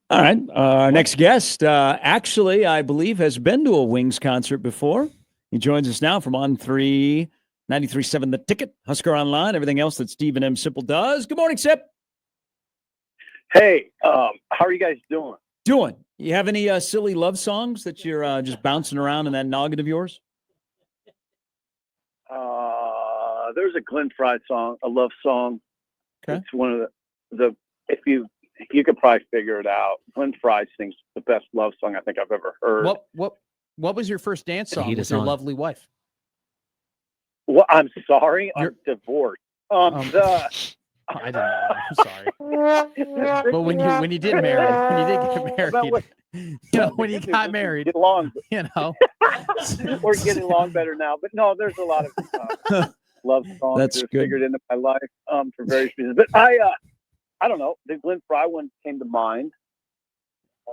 All right. Our next guest, actually, I believe, has been to a Wings concert before. He joins us now from On 3, 93.7 The Ticket, Husker Online, everything else that Stephen M. Sipple does. Good morning, Sip. Hey, how are you guys doing? Doing. You have any silly love songs that you're just bouncing around in that noggin of yours? There's a Glenn Fry song, a love song. Okay. It's one of the if you could probably figure it out. Glenn Fry sings the best love song I think I've ever heard. What was your first dance song with your lovely wife? Well, I'm sorry, I'm divorced. I didn't know. I'm sorry. But when you did marry, when you did get married, when you got married, get along. We're getting along better now. But no, there's a lot of love songs That's that are good. figured into my life for various reasons. But I don't know. The Glenn Fry one came to mind.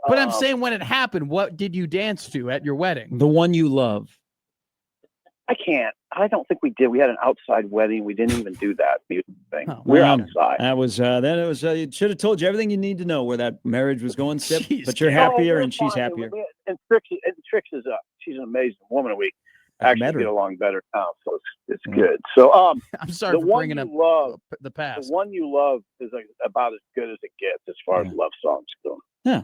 But I'm saying when it happened, what did you dance to at your wedding? The one you love. I can't. I don't think we did. We had an outside wedding. We didn't even do that music thing. Oh, We're well, outside. That was it should have told you everything you need to know where that marriage was going, Sip. But you're happier and she's happier. And Trix is she's an amazing woman. We actually get along better now, so it's good. So I'm sorry for bringing up the past. The one you love is about as good as it gets as far as love songs go. Yeah.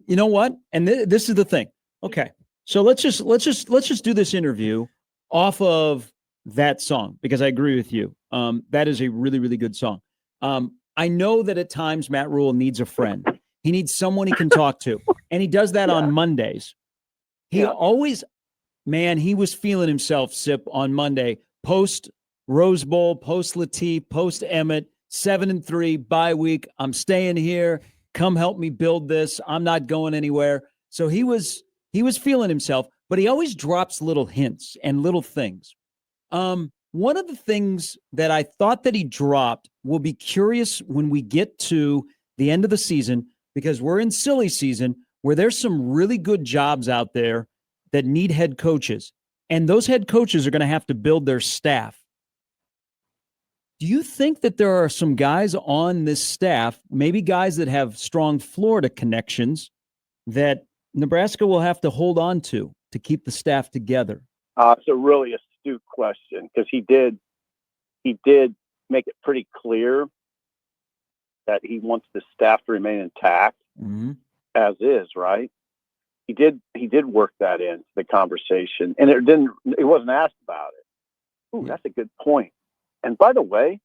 You know what? And this is the thing. Okay. So let's just do this interview off of that song, because I agree with you. That is a really, really good song. I know that at times Matt Rhule needs a friend. He needs someone he can talk to. And he does that on Mondays. He always, man, he was feeling himself, Sip, on Monday. Post Rose Bowl, post Latif, post Emmett, 7-3, bye week. I'm staying here. Come help me build this. I'm not going anywhere. So he was feeling himself, but he always drops little hints and little things. One of the things that I thought that he dropped, will be curious when we get to the end of the season, because we're in silly season where there's some really good jobs out there that need head coaches, and those head coaches are going to have to build their staff. Do you think that there are some guys on this staff, maybe guys that have strong Florida connections, that Nebraska will have to hold on to keep the staff together? It's a really astute question, because he did make it pretty clear that he wants the staff to remain intact as is, right? He did work that into the conversation, and it wasn't asked about it. Ooh, that's a good point. And by the way,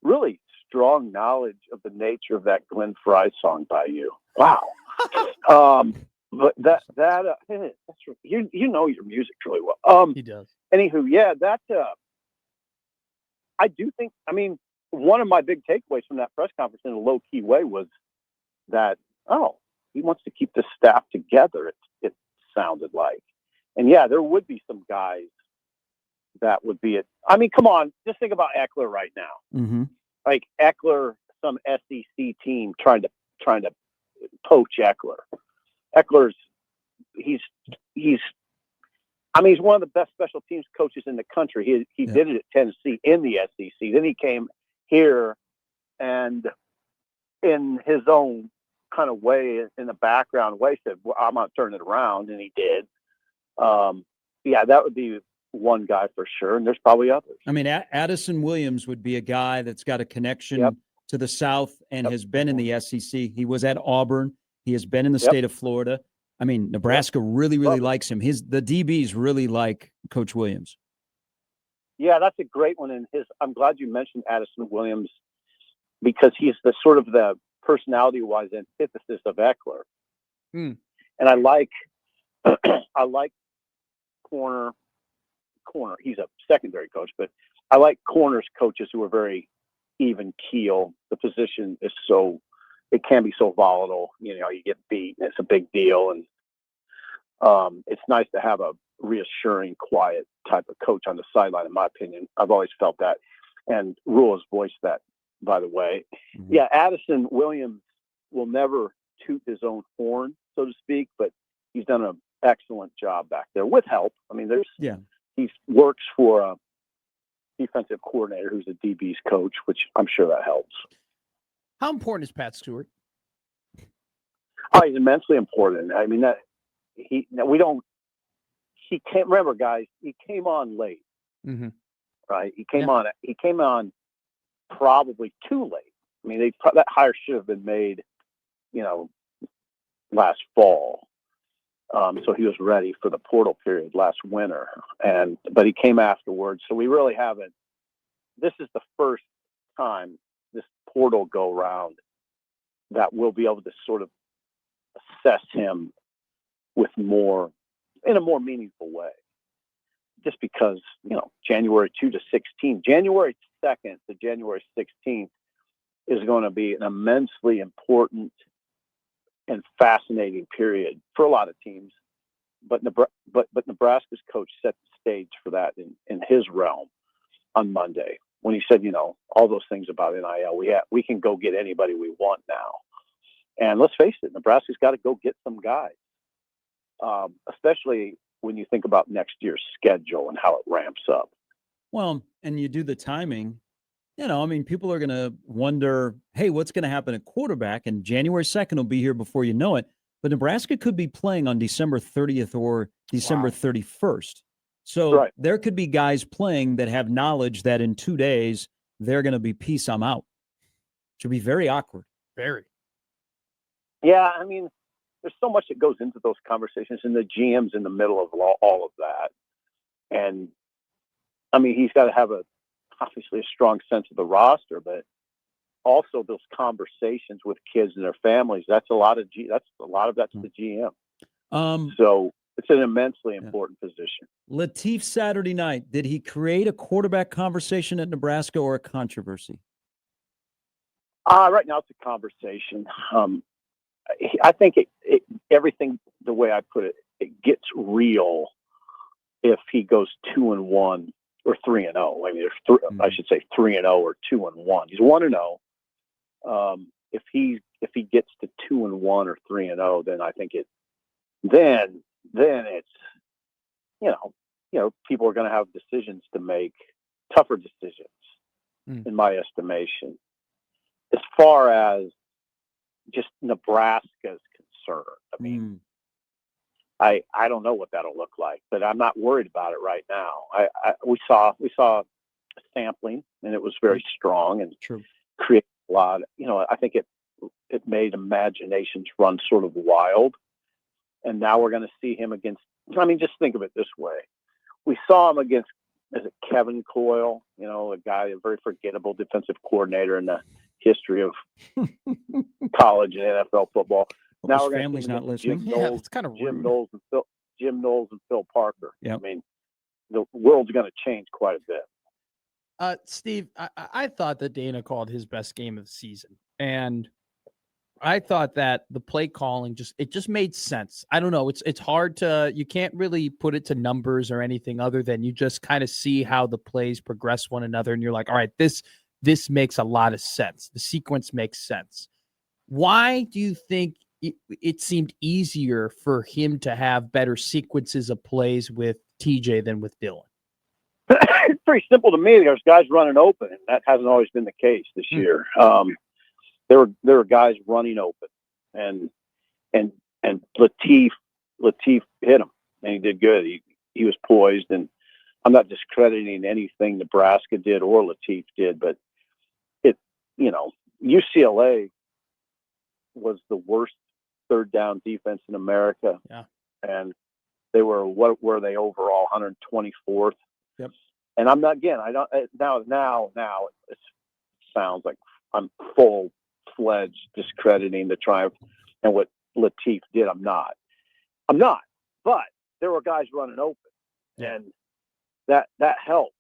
really strong knowledge of the nature of that Glenn Fry song by you. Wow. But that's you know your music really well. He does. Anywho, I do think. I mean, one of my big takeaways from that press conference in a low key way was that he wants to keep the staff together. It sounded like, and there would be some guys that would be it. I mean, come on, just think about Eckler right now. Mm-hmm. Like Eckler, some SEC team trying to poach Eckler. Eckler's he's one of the best special teams coaches in the country. He did it at Tennessee in the SEC. Then he came here and in his own kind of way, in the background way, said, well, I'm going to turn it around. And he did. That would be one guy for sure. And there's probably others. I mean, Addison Williams would be a guy that's got a connection to the South and has been in the SEC. He was at Auburn. He has been in the state of Florida. I mean, Nebraska really, really likes him. The DBs really like Coach Williams. Yeah, that's a great one. And I'm glad you mentioned Addison Williams, because he's the sort of the personality-wise antithesis of Eckler. And I like corner. He's a secondary coach, but I like corners coaches who are very even keel. The position is it can be so volatile. You know, you get beat and it's a big deal. And it's nice to have a reassuring, quiet type of coach on the sideline, in my opinion. I've always felt that. And Rhule has voiced that, by the way. Mm-hmm. Yeah, Addison Williams will never toot his own horn, so to speak, but he's done an excellent job back there with help. I mean, he works for a defensive coordinator who's a DB's coach, which I'm sure that helps. How important is Pat Stewart? Oh, he's immensely important. I mean, he can't remember, guys. He came on late, Mm-hmm. right? He came on probably too late. I mean, that hire should have been made, last fall. So he was ready for the portal period last winter, but he came afterwards. So we really haven't. This is the first time this portal go round that we'll be able to sort of assess him in a more meaningful way. Just because, January 2 to 16, January 2nd to January 16th is going to be an immensely important and fascinating period for a lot of teams. But Nebraska's coach set the stage for that in his realm on Monday when he said, all those things about NIL. We can go get anybody we want now. And let's face it, Nebraska's got to go get some guys, especially when you think about next year's schedule and how it ramps up. Well, and you do the timing. People are going to wonder, hey, what's going to happen at quarterback? And January 2nd will be here before you know it. But Nebraska could be playing on December 30th or December 31st. So There could be guys playing that have knowledge that in 2 days they're going to be peace, I'm out. Should be very awkward. Very. Yeah, there's so much that goes into those conversations, and the GM's in the middle of all of that. And, he's got to have obviously a strong sense of the roster, but also those conversations with kids and their families. That's a lot of that's the GM. So it's an immensely important position. Latif Saturday night, did he create a quarterback conversation at Nebraska or a controversy? Right now it's a conversation. I think everything, the way I put it, it gets real if he goes 2-1 or 3-0. I should say 3-0 or 2-1. He's 1-0. If he gets to 2-1 or 3-0, then I think then it's people are going to have decisions to make, tougher decisions, in my estimation, as far as just Nebraska's concerned. I don't know what that'll look like, but I'm not worried about it right now. We saw a sampling, and it was very strong and created a lot. I think it made imaginations run sort of wild, and now we're going to see him against. Just think of it this way: we saw him against, is it Kevin Coyle? A guy, a very forgettable defensive coordinator in the history of college and NFL football. Now his family's not listening. It's kind of Jim Knowles and Phil Parker. Yep. The world's going to change quite a bit. Steve, I thought that Dana called his best game of the season, and I thought that the play calling just made sense. I don't know. It's hard you can't really put it to numbers or anything other than you just kind of see how the plays progress one another, and you're like, all right, this makes a lot of sense. The sequence makes sense. Why do you think it seemed easier for him to have better sequences of plays with TJ than with Dylan? It's pretty simple to me. There's guys running open, and that hasn't always been the case this year. There were guys running open, and Latif hit him, and he did good. He was poised, and I'm not discrediting anything Nebraska did or Latif did, but UCLA was the worst third down defense in America. Yeah. And they were, what were they overall? 124th. Yep. And I'm not, again, I don't, now it sounds like I'm full-fledged discrediting the Triumph and what Latif did. I'm not, but there were guys running open, and that helps.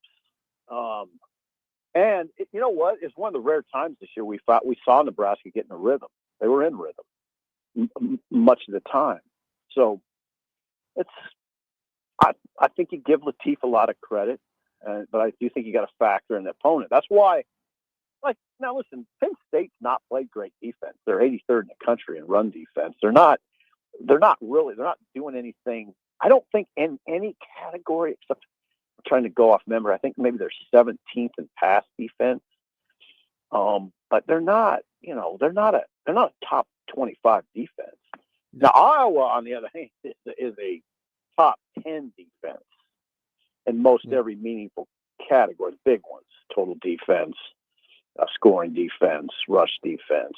And you know what? It's one of the rare times this year we saw Nebraska get in a rhythm. They were in rhythm much of the time. So I think you give Latif a lot of credit, but I do think you got to factor in the opponent. That's why, now listen, Penn State's not played great defense. They're 83rd in the country in run defense. They're not doing anything. I don't think in any category except, I'm trying to go off memory, I think maybe they're 17th in pass defense. But they're not a top 25 defense. Now, Iowa, on the other hand, is a top 10 defense in most every meaningful category. The big ones: total defense, scoring defense, rush defense.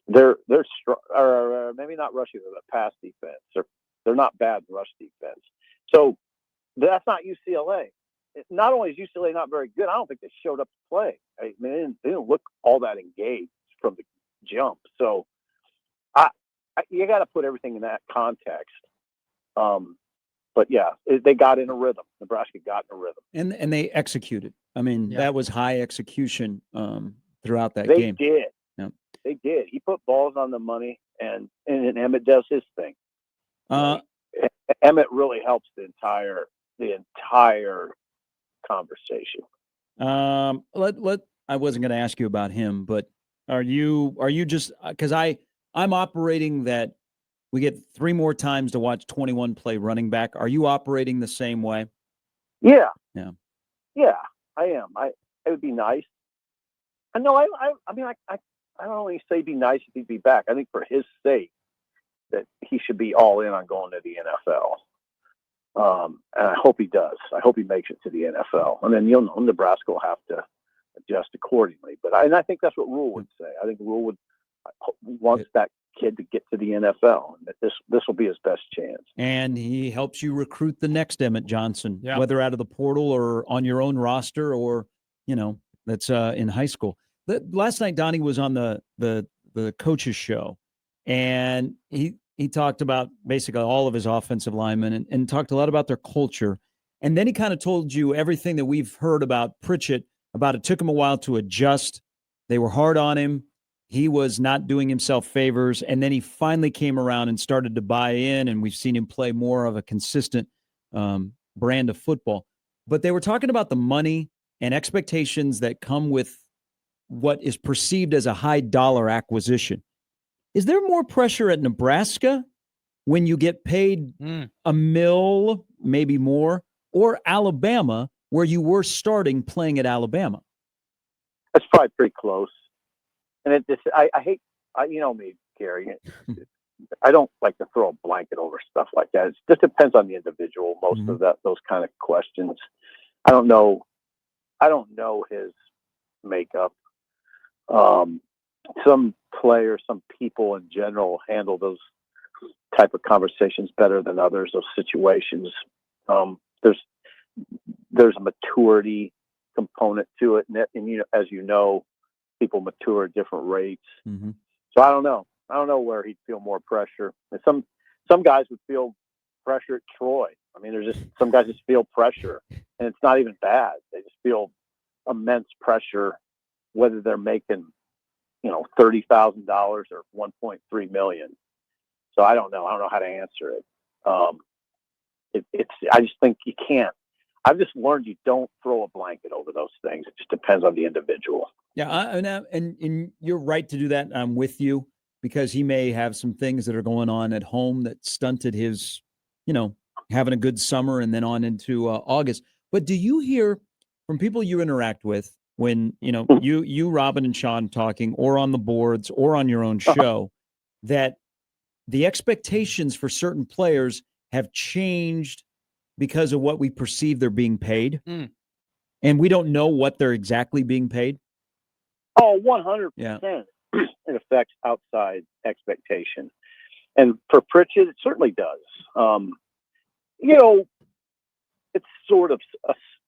They're strong, or maybe not rushing, but pass defense. They're not bad in rush defense. So that's not UCLA. Not only is UCLA not very good, I don't think they showed up to play. I mean, they didn't look all that engaged from the jump. So you got to put everything in that context. But yeah, they got in a rhythm. Nebraska got in a rhythm, and they executed. I mean, that was high execution throughout that they game. Did. Yeah. They did. He put balls on the money, and Emmett does his thing. Emmett really helps the entire conversation. I wasn't going to ask you about him, but are you just, because I'm operating that we get 3 more times to watch 21 play running back. Are you operating the same way? Yeah. Yeah. Yeah, I am. It would be nice. I know. I mean, I don't only say be nice if he'd be back. I think for his sake that he should be all in on going to the NFL. And I hope he does. I hope he makes it to the NFL. And then, Nebraska will have to adjust accordingly. But I think that's what Rhule would say. I think Rhule wants that kid to get to the NFL, and that this will be his best chance. And he helps you recruit the next Emmett Johnson, whether out of the portal or on your own roster, or that's in high school. Last night, Donnie was on the coach's show, and he talked about basically all of his offensive linemen and talked a lot about their culture. And then he kind of told you everything that we've heard about Pritchett, about it took him a while to adjust. They were hard on him. He was not doing himself favors. And then he finally came around and started to buy in, and we've seen him play more of a consistent brand of football. But they were talking about the money and expectations that come with what is perceived as a high dollar acquisition. Is there more pressure at Nebraska when you get paid $1 million, maybe more, or Alabama where you were starting playing at Alabama? That's probably pretty close. And I hate, you know me, Gary. I don't like to throw a blanket over stuff like that. It just depends on the individual. Most of those kind of questions. I don't know his makeup. Some players, some people in general handle those type of conversations better than others. Those situations, there's a maturity component to it, and as you know, people mature at different rates. So I don't know where he'd feel more pressure. And some guys would feel pressure at Troy. I mean, there's just some guys just feel pressure, and it's not even bad. They just feel immense pressure, whether they're making $30,000 or $1.3 million. So I don't know. I don't know how to answer it. I just think you can't. I've just learned you don't throw a blanket over those things. It just depends on the individual. Yeah, and you're right to do that. I'm with you, because he may have some things that are going on at home that stunted his, having a good summer and then on into August. But do you hear from people you interact with when, you, Robin and Sean talking, or on the boards or on your own show, that the expectations for certain players have changed because of what we perceive they're being paid? And we don't know what they're exactly being paid? Oh, 100%. Yeah. It affects outside expectation. And for Pritchett, it certainly does. It's sort of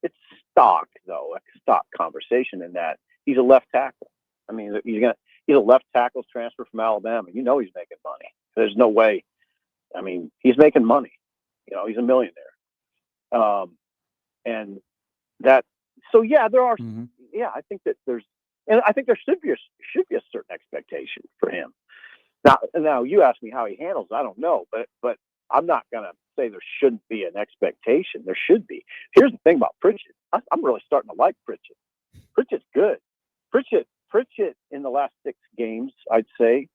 it's stock, though, a stock conversation in that he's a left tackle. I mean, he's a left tackle transfer from Alabama. He's making money. There's no way. I mean, he's making money. He's a millionaire. And that. So yeah, there are. Yeah, I think that and I think there should be a certain expectation for him. Now you ask me how he handles it, I don't know, but I'm not gonna say there shouldn't be an expectation. There should be. Here's the thing about Pritchett. I'm really starting to like Pritchett. Pritchett's good. Pritchett in the last 6 games, I'd say,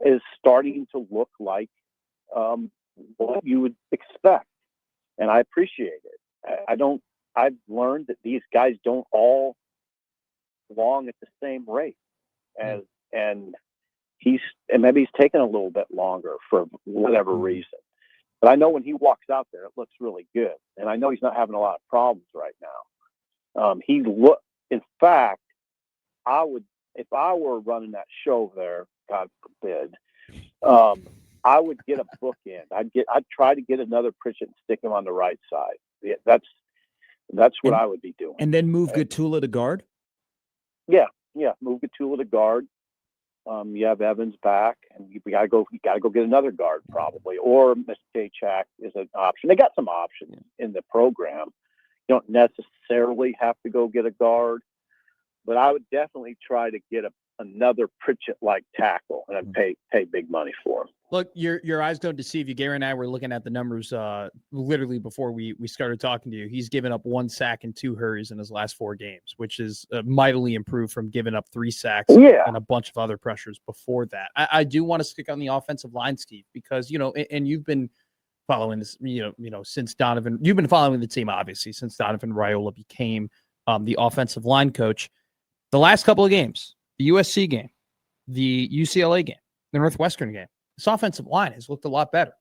is starting to look like what you would expect, and I appreciate it. I've learned that these guys don't all belong at the same rate, and and maybe he's taking a little bit longer for whatever reason. But I know when he walks out there, it looks really good. And I know he's not having a lot of problems right now. In fact, if I were running that show there, God forbid, I would get a bookend. I'd try to get another Pritchett and stick him on the right side. Yeah, that's what I would be doing. And then move Gatula to guard? Yeah. Move Gatula to guard. You have Evans back, and you gotta go get another guard probably, or Mischak is an option. They got some options in the program. You don't necessarily have to go get a guard, but I would definitely try to get another Pritchett-like tackle and pay big money for him. Look, your eyes don't deceive you. Gary and I were looking at the numbers literally before we started talking to you. He's given up 1 sack and 2 hurries in his last 4 games, which is mightily improved from giving up 3 sacks and a bunch of other pressures before that. I do want to stick on the offensive line, Steve, because, and you've been following this, since Donovan, you've been following the team, obviously, since Donovan Rhule became the offensive line coach. The last couple of games, the USC game, the UCLA game, the Northwestern game, this offensive line has looked a lot better.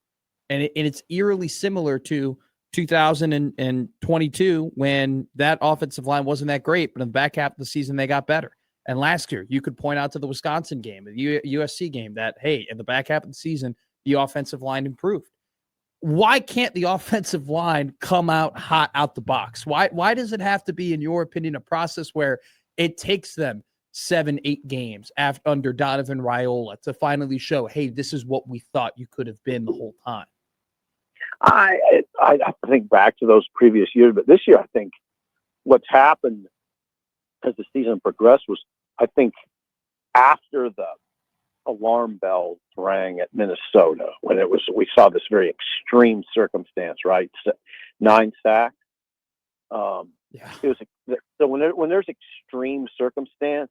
And it's eerily similar to 2022 when that offensive line wasn't that great, but in the back half of the season, they got better. And last year, you could point out to the Wisconsin game, the USC game, that, hey, in the back half of the season, the offensive line improved. Why can't the offensive line come out hot out the box? Why does it have to be, in your opinion, a process where it takes them 7-8 games under Donovan Rhule to finally show, hey, this is what we thought you could have been the whole time? I think back to those previous years, but this year I think what's happened as the season progressed was, I think, after the alarm bells rang at Minnesota, when we saw this very extreme circumstance, right? 9 sacks. It was so when there's extreme circumstance,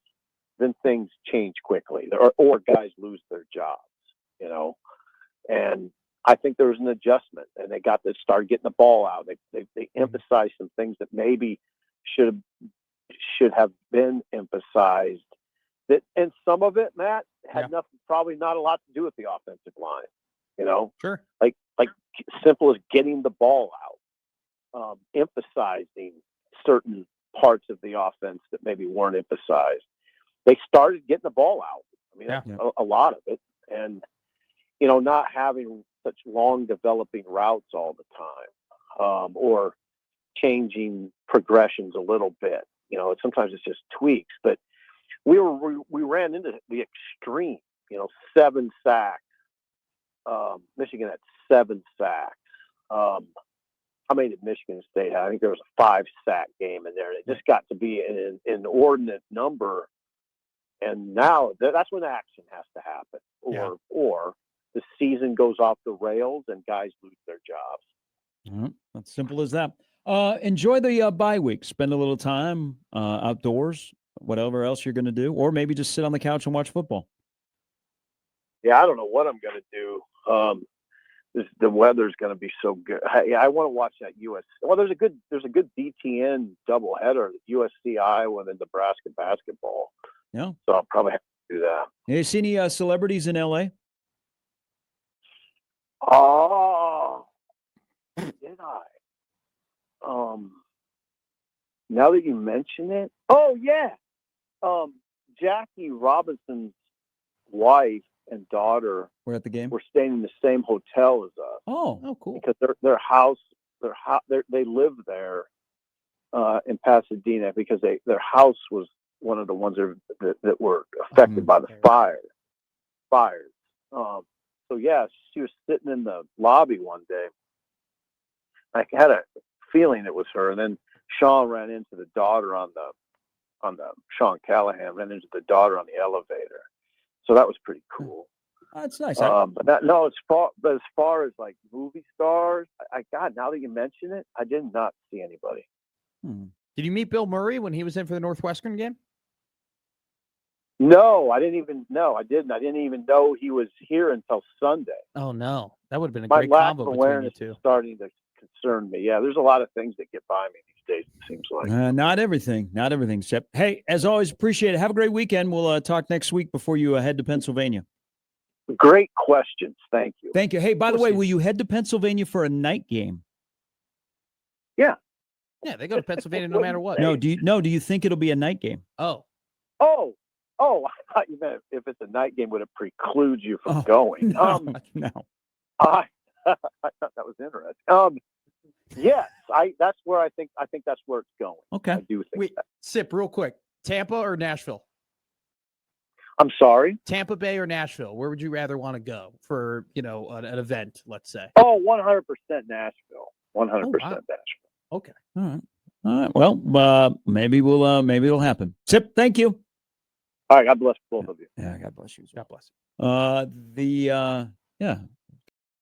then things change quickly, or guys lose their jobs, And I think there was an adjustment, and they started getting the ball out. They emphasized some things that maybe should have been emphasized. And some of it, Matt, had probably not a lot to do with the offensive line. Sure. Like simple as getting the ball out, emphasizing certain parts of the offense that maybe weren't emphasized. They started getting the ball out. I mean, a lot of it. And, not having such long developing routes all the time, or changing progressions a little bit. Sometimes it's just tweaks. But we ran into the extreme, 7 sacks. Michigan had 7 sacks. How many did Michigan State have? I think there was a 5-sack game in there. It just got to be an inordinate number. And now that's when action has to happen, or the season goes off the rails and guys lose their jobs. That's simple as that. Enjoy the bye week. Spend a little time outdoors, whatever else you're going to do, or maybe just sit on the couch and watch football. Yeah, I don't know what I'm going to do. The weather's going to be so good. I want to watch that USC. Well, there's a good BTN doubleheader, USC Iowa and Nebraska basketball. Yeah. So I'll probably have to do that. You see any celebrities in LA? Oh, did I? Now that you mention it, Jackie Robinson's wife and daughter were at the game. We're staying in the same hotel as us. Oh, cool. Because they live there in Pasadena, because their house was one of the ones that were affected by the fires. She was sitting in the lobby one day. I had a feeling it was her, and then Sean ran into the daughter Sean Callahan ran into the daughter on the elevator. So that was pretty cool. That's nice. But as far as like movie stars, now that you mention it, I did not see anybody. Did you meet Bill Murray when he was in for the Northwestern game? No, I didn't even know. I didn't even know he was here until Sunday. Oh no, that would have been a My great lack combo of between awareness you two. is starting to concern me. Yeah, there's a lot of things that get by me these days, it seems like. Not everything, Sip. Hey, as always, appreciate it. Have a great weekend. We'll talk next week before you head to Pennsylvania. Great questions. Thank you. Thank you. Hey, by the course way, he will is. you head to Pennsylvania for a night game? Yeah, they go to Pennsylvania no matter what. No. Do you think it'll be a night game? Oh, Oh, I thought you meant if it's a night game, would it preclude you from Oh, going? No. I thought that was interesting. Yes, that's where I think that's where it's going. Okay. I do think wait, that. Sip, real quick. Tampa or Nashville? I'm sorry. Tampa Bay or Nashville? Where would you rather want to go for, an event, let's say? Oh, 100% Nashville. 100% Nashville. Okay. All right. Well, maybe it'll happen. Sip, thank you. All right. God bless both of you. Yeah, God bless you. God bless. Yeah,